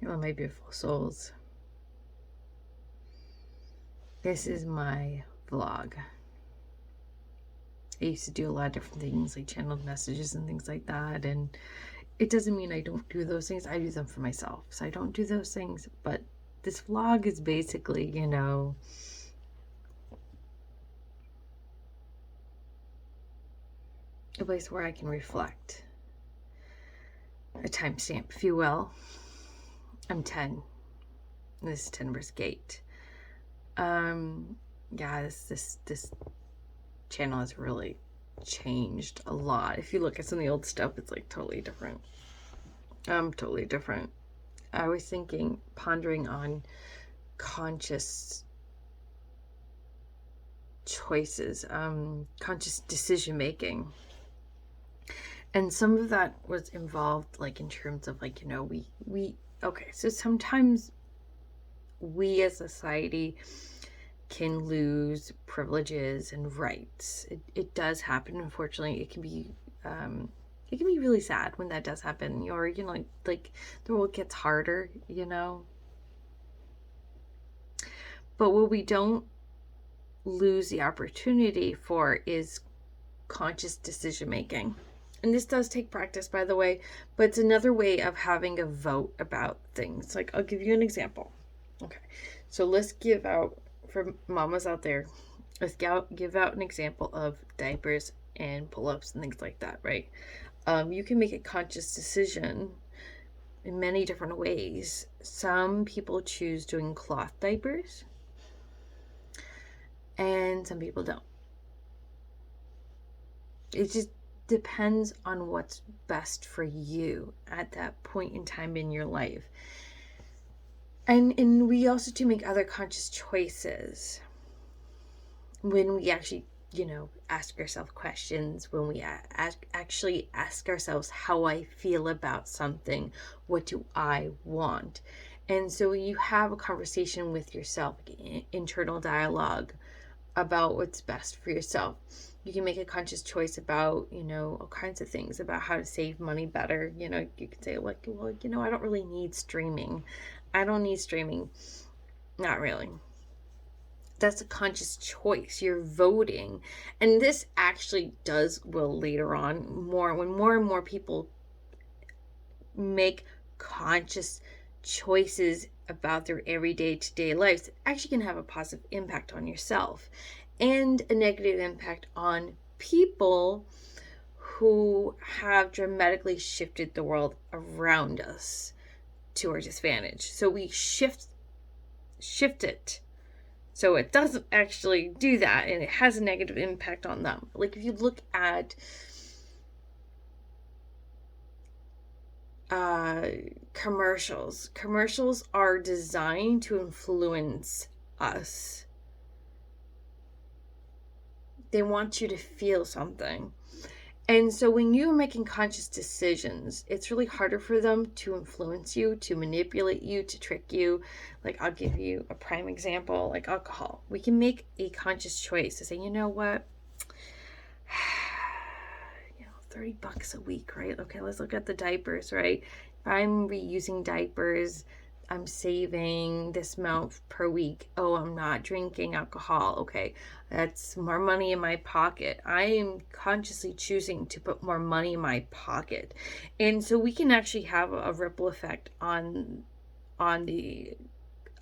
Hello, my beautiful souls. This is my vlog. I used to do a lot of different things, like channeled messages and things like that, and it doesn't mean I don't do those things. I do them for myself, so I don't do those things. But this vlog is basically, a place where I can reflect. A timestamp, if you will. I'm 10. This is 10 verse gate. Yeah, this channel has really changed a lot. If you look at some of the old stuff, it's like totally different. Totally different. I was thinking, pondering on conscious choices, conscious decision making. And some of that was involved, like, in terms of, like, okay, so sometimes we as a society can lose privileges and rights. It does happen, unfortunately. It can be really sad when that does happen, or, like the world gets harder, But what we don't lose the opportunity for is conscious decision making. And this does take practice, by the way, but it's another way of having a vote about things. Like, I'll give you an example. Okay, so let's give out, for mamas out there, let's give out an example of diapers and pull-ups and things like that, right? You can make a conscious decision in many different ways. Some people choose doing cloth diapers, and some people don't. It just depends on what's best for you at that point in time in your life. And we also do make other conscious choices when we actually, ask ourselves questions, when we actually ask ourselves how I feel about something, what do I want? And so you have a conversation with yourself, internal dialogue about what's best for yourself. You can make a conscious choice about, all kinds of things, about how to save money better. You can say, like, well, I don't really need streaming. I don't need streaming. Not really. That's a conscious choice. You're voting. And this actually will later on, when more and more people make conscious choices about their everyday to-day lives, it actually can have a positive impact on yourself and a negative impact on people who have dramatically shifted the world around us to our disadvantage. So we shift it so it doesn't actually do that, and it has a negative impact on them. Like, if you look at commercials are designed to influence us. They want you to feel something. And so when you're making conscious decisions, it's really harder for them to influence you, to manipulate you, to trick you. Like, I'll give you a prime example, like alcohol. We can make a conscious choice to say, you know what? $30 a week, right? Okay, let's look at the diapers, right? If I'm reusing diapers, I'm saving this amount per week. Oh, I'm not drinking alcohol. Okay, that's more money in my pocket. I am consciously choosing to put more money in my pocket. And so we can actually have a ripple effect on the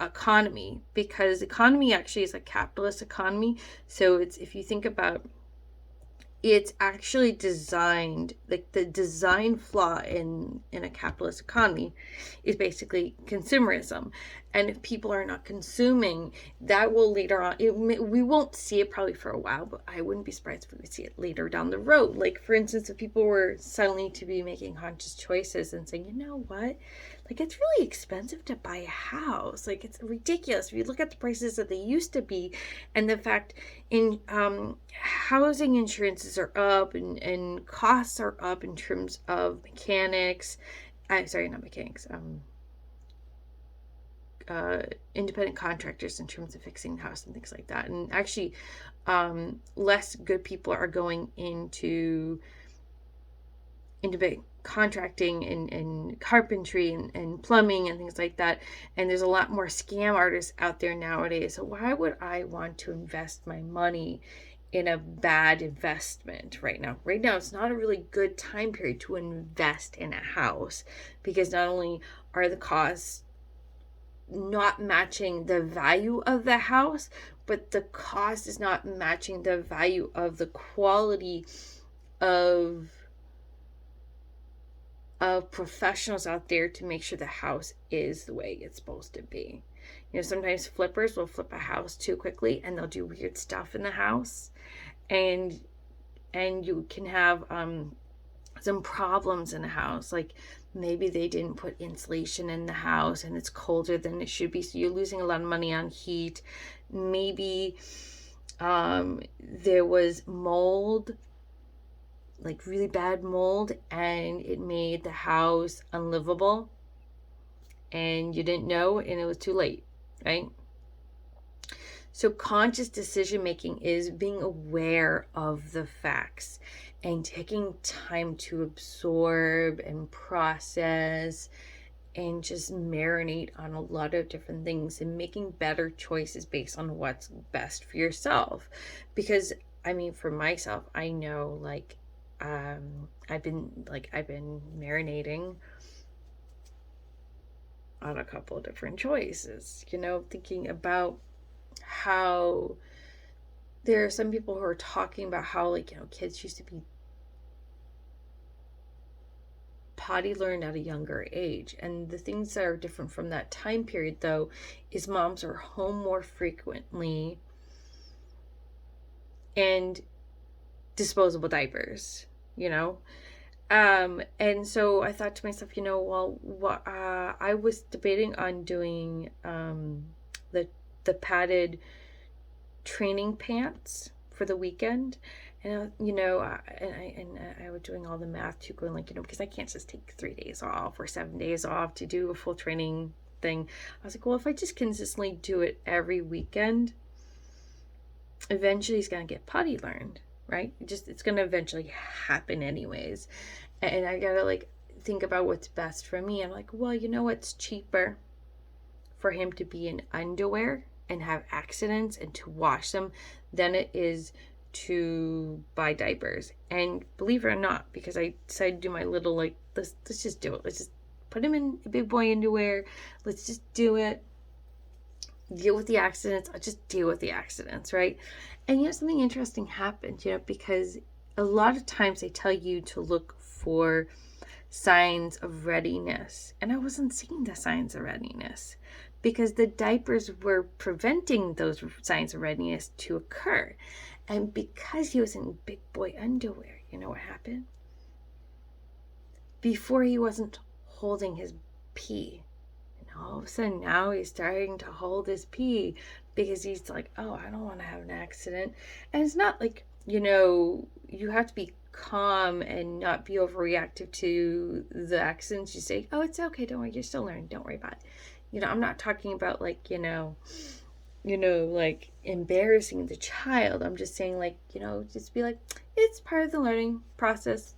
economy, because economy actually is a capitalist economy. So if you think about, it's actually designed, like, the design flaw in a capitalist economy is basically consumerism. And if people are not consuming, that will later on, we won't see it probably for a while, but I wouldn't be surprised if we see it later down the road. Like, for instance, if people were suddenly to be making conscious choices and saying, you know what, like, it's really expensive to buy a house. Like, it's ridiculous. If you look at the prices that they used to be, and the fact in housing insurances are up, and costs are up in terms of mechanics. Not mechanics. Independent contractors in terms of fixing the house and things like that. And actually, less good people are going into contracting and carpentry and plumbing and things like that. And there's a lot more scam artists out there nowadays. So why would I want to invest my money in a bad investment right now? Right now, it's not a really good time period to invest in a house, because not only are the costs not matching the value of the house, but the cost is not matching the value of the quality of professionals out there to make sure the house is the way it's supposed to be. Sometimes flippers will flip a house too quickly and they'll do weird stuff in the house, and you can have some problems in a house, like maybe they didn't put insulation in the house and it's colder than it should be, so you're losing a lot of money on heat. Maybe there was mold, like really bad mold, and it made the house unlivable and you didn't know and it was too late, right? So conscious decision making is being aware of the facts and taking time to absorb and process and just marinate on a lot of different things and making better choices based on what's best for yourself. Because I mean, for myself, I know, like, I've been marinating on a couple of different choices, thinking about how there are some people who are talking about how, like, kids used to be potty learned at a younger age. And the things that are different from that time period, though, is moms are home more frequently and disposable diapers, and so I thought to myself, well, what I was debating on doing the padded training pants for the weekend. And I was doing all the math too, going like, because I can't just take 3 days off or 7 days off to do a full training thing. I was like, well, if I just consistently do it every weekend, eventually he's gonna get potty learned, right? It's gonna eventually happen anyways. And I gotta, like, think about what's best for me. I'm like, well, what's cheaper for him to be in underwear and have accidents and to wash them than it is to buy diapers. And believe it or not, because I decided to do my little, like, let's just do it. Let's just put him in big boy underwear. Let's just do it. Deal with the accidents. I'll just deal with the accidents, right? And something interesting happened, because a lot of times they tell you to look for signs of readiness. And I wasn't seeing the signs of readiness because the diapers were preventing those signs of readiness to occur. And because he was in big boy underwear, you know what happened? Before, he wasn't holding his pee. And all of a sudden now he's starting to hold his pee because he's like, oh, I don't want to have an accident. And it's not like, you have to be calm and not be overreactive to the accidents. You say, oh, it's okay, don't worry, you're still learning, don't worry about it. I'm not talking about, like, like embarrassing the child. I'm just saying, like, just be like, it's part of the learning process.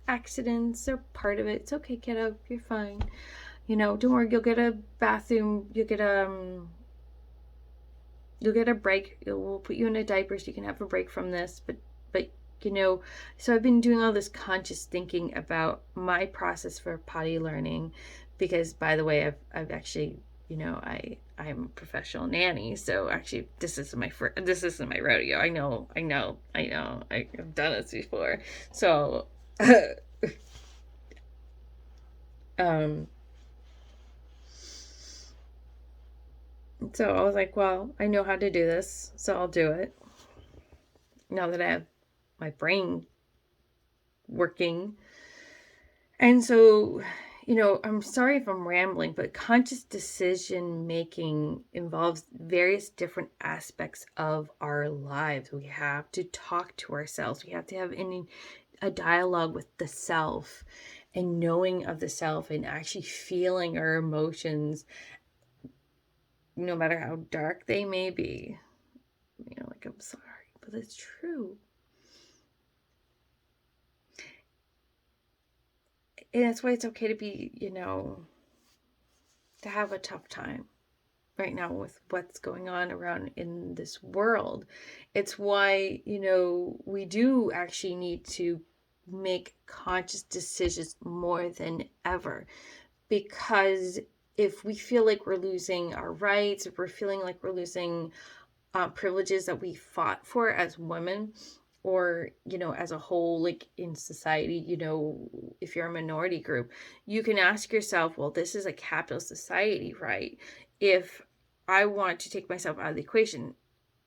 Accidents are part of it. It's okay, kiddo, you're fine. Don't worry, you'll get a bathroom, you'll get a break. We'll put you in a diaper so you can have a break from this. But so I've been doing all this conscious thinking about my process for potty learning, because, by the way, I've actually, I'm a professional nanny. So actually, this isn't my rodeo. I know. I've done this before. So, so I was like, well, I know how to do this, so I'll do it. Now that I have my brain working. And so, I'm sorry if I'm rambling, but conscious decision making involves various different aspects of our lives. We have to talk to ourselves. We have to have a dialogue with the self and knowing of the self and actually feeling our emotions, no matter how dark they may be. Like, I'm sorry, but it's true. And that's why it's okay to be, to have a tough time right now with what's going on around in this world. It's why, we do actually need to make conscious decisions more than ever. Because if we feel like we're losing our rights, if we're feeling like we're losing privileges that we fought for as women, or as a whole, like in society, if you're a minority group, you can ask yourself, well, this is a capitalist society, right? If I want to take myself out of the equation,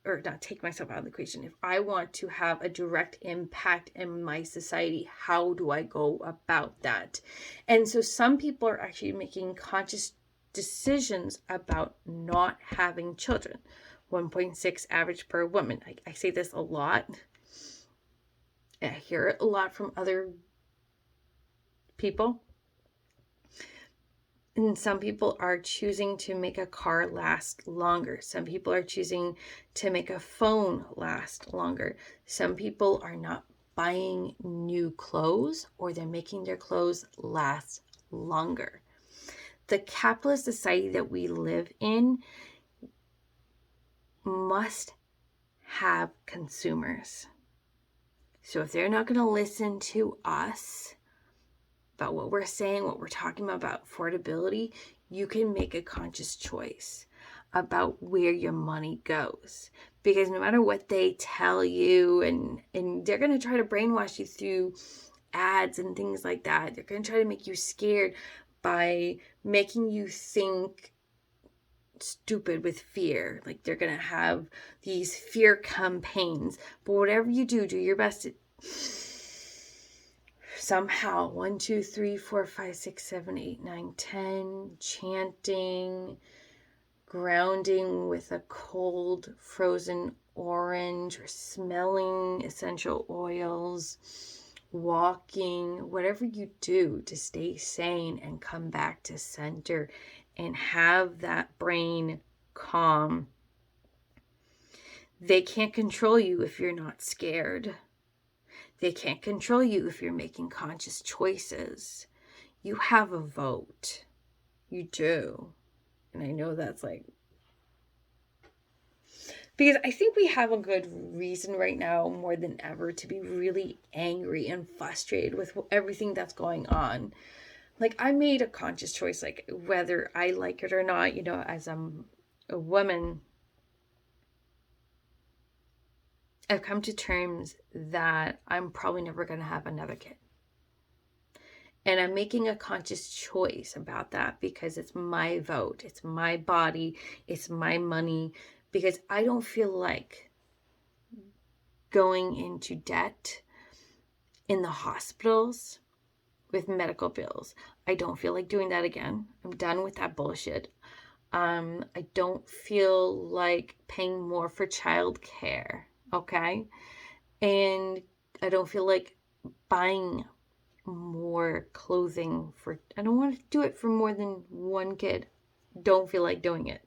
or not take myself out of the equation, if I want to have a direct impact in my society, how do I go about that? And so some people are actually making conscious decisions about not having children. 1.6 average per woman. I say this a lot. I hear it a lot from other people. And some people are choosing to make a car last longer. Some people are choosing to make a phone last longer. Some people are not buying new clothes, or they're making their clothes last longer. The capitalist society that we live in must have consumers. So if they're not going to listen to us about what we're saying, what we're talking about affordability, you can make a conscious choice about where your money goes. Because no matter what they tell you, and they're going to try to brainwash you through ads and things like that. They're going to try to make you scared by making you think stupid with fear. Like they're going to have these fear campaigns. But whatever you do, do your best to somehow 1, 2, 3, 4, 5, 6, 7, 8, 9, 10 chanting, grounding with a cold frozen orange, or smelling essential oils, walking, whatever you do to stay sane and come back to center and have that brain calm. They can't control you if you're not scared. They can't control you if you're making conscious choices. You have a vote. You do. And I know that's because I think we have a good reason right now, more than ever, to be really angry and frustrated with everything that's going on. Like, I made a conscious choice, like, whether I like it or not, as I'm a woman, I've come to terms that I'm probably never going to have another kid. And I'm making a conscious choice about that because it's my vote, it's my body, it's my money, because I don't feel like going into debt in the hospitals with medical bills. I don't feel like doing that again. I'm done with that bullshit. I don't feel like paying more for childcare, okay? And I don't feel like buying more clothing I don't want to do it for more than one kid. Don't feel like doing it.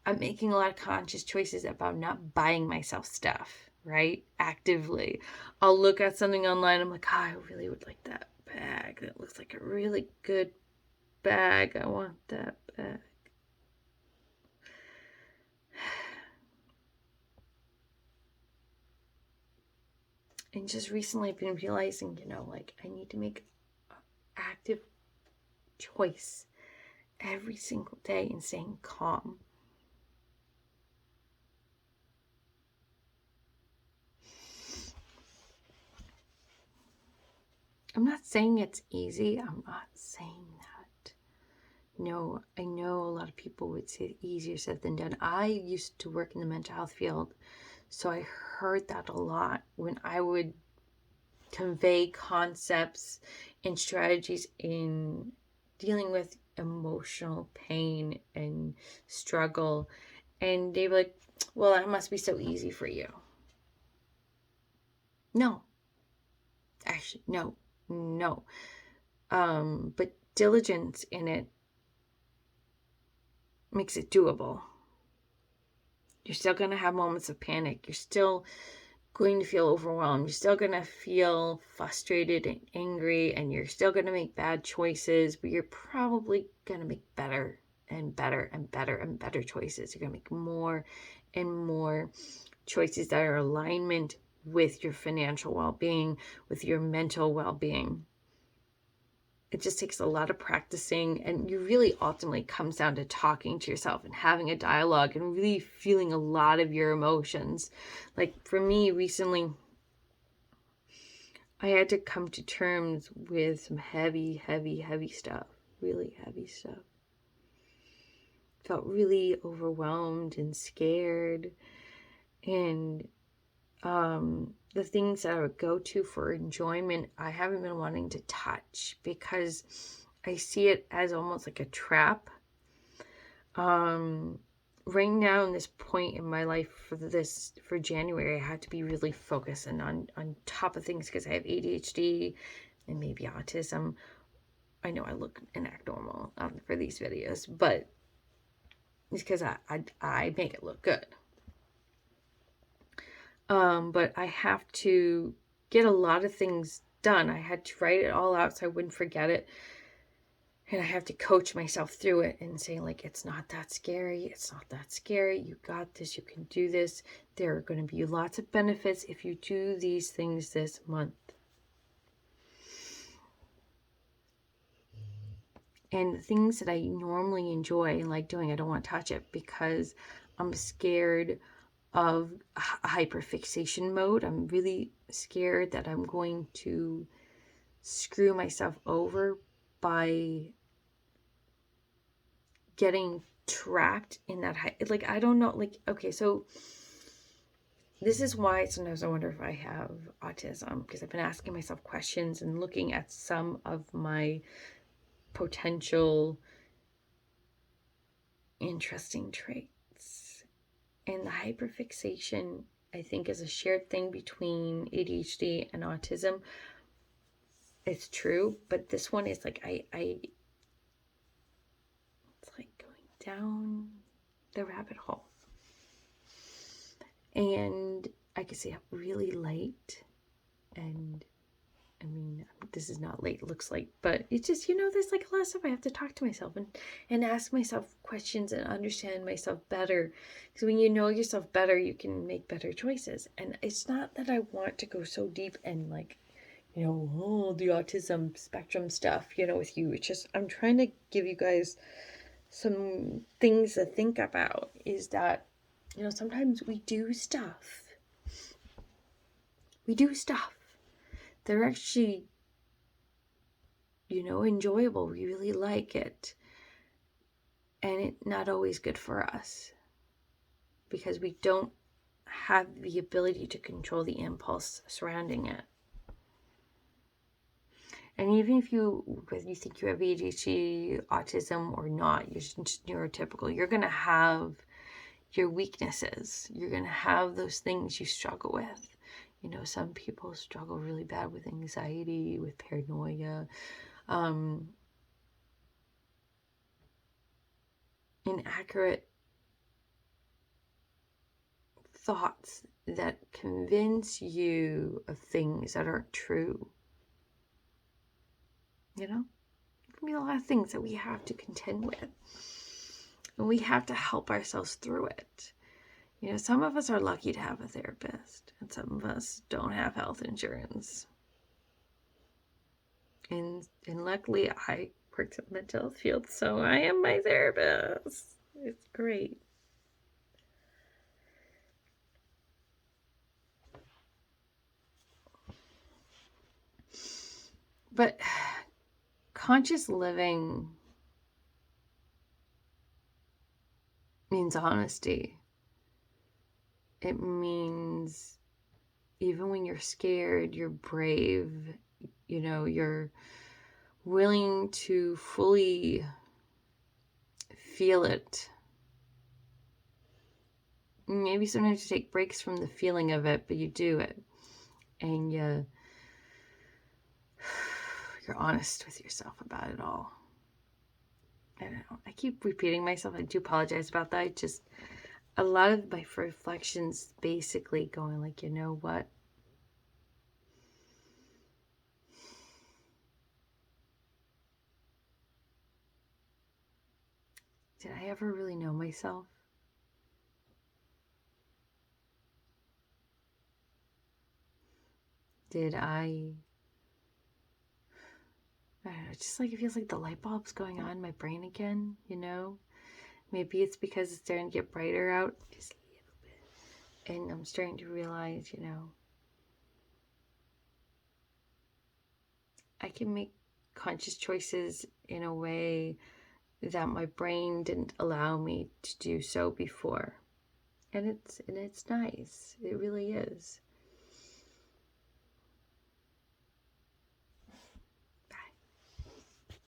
I'm making a lot of conscious choices about not buying myself stuff, right? Actively. I'll look at something online. I'm like, I really would like that bag. That looks like a really good bag. I want that bag. And just recently I've been realizing, I need to make an active choice every single day in staying calm. I'm not saying it's easy. I'm not saying that. No, I know a lot of people would say easier said than done. I used to work in the mental health field, so I heard that a lot when I would convey concepts and strategies in dealing with emotional pain and struggle. And they were like, well, that must be so easy for you. No. Actually, no. But diligence in it makes it doable. You're still going to have moments of panic. You're still going to feel overwhelmed. You're still going to feel frustrated and angry, and you're still going to make bad choices, but you're probably going to make better and better and better and better choices. You're going to make more and more choices that are alignment with your financial well-being, with your mental well-being. It just takes a lot of practicing, and you really ultimately comes down to talking to yourself and having a dialogue and really feeling a lot of your emotions. Like for me recently, I had to come to terms with some heavy stuff, really heavy stuff. Felt really overwhelmed and scared, and the things that I would go to for enjoyment, I haven't been wanting to touch because I see it as almost like a trap. Right now in this point in my life for January, I have to be really focused and on top of things because I have ADHD and maybe autism. I know I look and act normal for these videos, but it's because I make it look good. But I have to get a lot of things done. I had to write it all out so I wouldn't forget it. And I have to coach myself through it and say, like, it's not that scary. It's not that scary. You got this. You can do this. There are going to be lots of benefits if you do these things this month. And the things that I normally enjoy and like doing, I don't want to touch it because I'm scared of a hyperfixation mode. I'm really scared that I'm going to screw myself over by getting trapped in that like I don't know, like, okay, so this is why sometimes I wonder if I have autism, because I've been asking myself questions and looking at some of my potential interesting traits. And the hyperfixation, I think, is a shared thing between ADHD and autism. It's true, but this one is like it's like going down the rabbit hole. And I could stay up really late, and I mean, this is not late, it looks like, but it's just, there's like a lot of stuff I have to talk to myself and ask myself questions and understand myself better. Because when you know yourself better, you can make better choices. And it's not that I want to go so deep and like, the autism spectrum stuff, with you. It's just, I'm trying to give you guys some things to think about, is that, sometimes we do stuff. They're actually, enjoyable. We really like it. And it's not always good for us because we don't have the ability to control the impulse surrounding it. And even whether you think you have ADHD, autism or not, you're just neurotypical, you're going to have your weaknesses. You're going to have those things you struggle with. Some people struggle really bad with anxiety, with paranoia, inaccurate thoughts that convince you of things that aren't true. There can be a lot of things that we have to contend with. And we have to help ourselves through it. Some of us are lucky to have a therapist, and some of us don't have health insurance. And luckily, I worked in the mental health field, so I am my therapist. It's great. But conscious living means honesty. It means even when you're scared, you're brave, you're willing to fully feel it. Maybe sometimes you take breaks from the feeling of it, but you do it. And you're honest with yourself about it all. I don't know. I keep repeating myself. I do apologize about that. a lot of my reflections basically going like, you know what? Did I ever really know myself? Did I don't know, just like it feels like the light bulb's going on in my brain again, you know? Maybe it's because it's starting to get brighter out just a little bit. And I'm starting to realize, you know, I can make conscious choices in a way that my brain didn't allow me to do so before. And it's nice. It really is.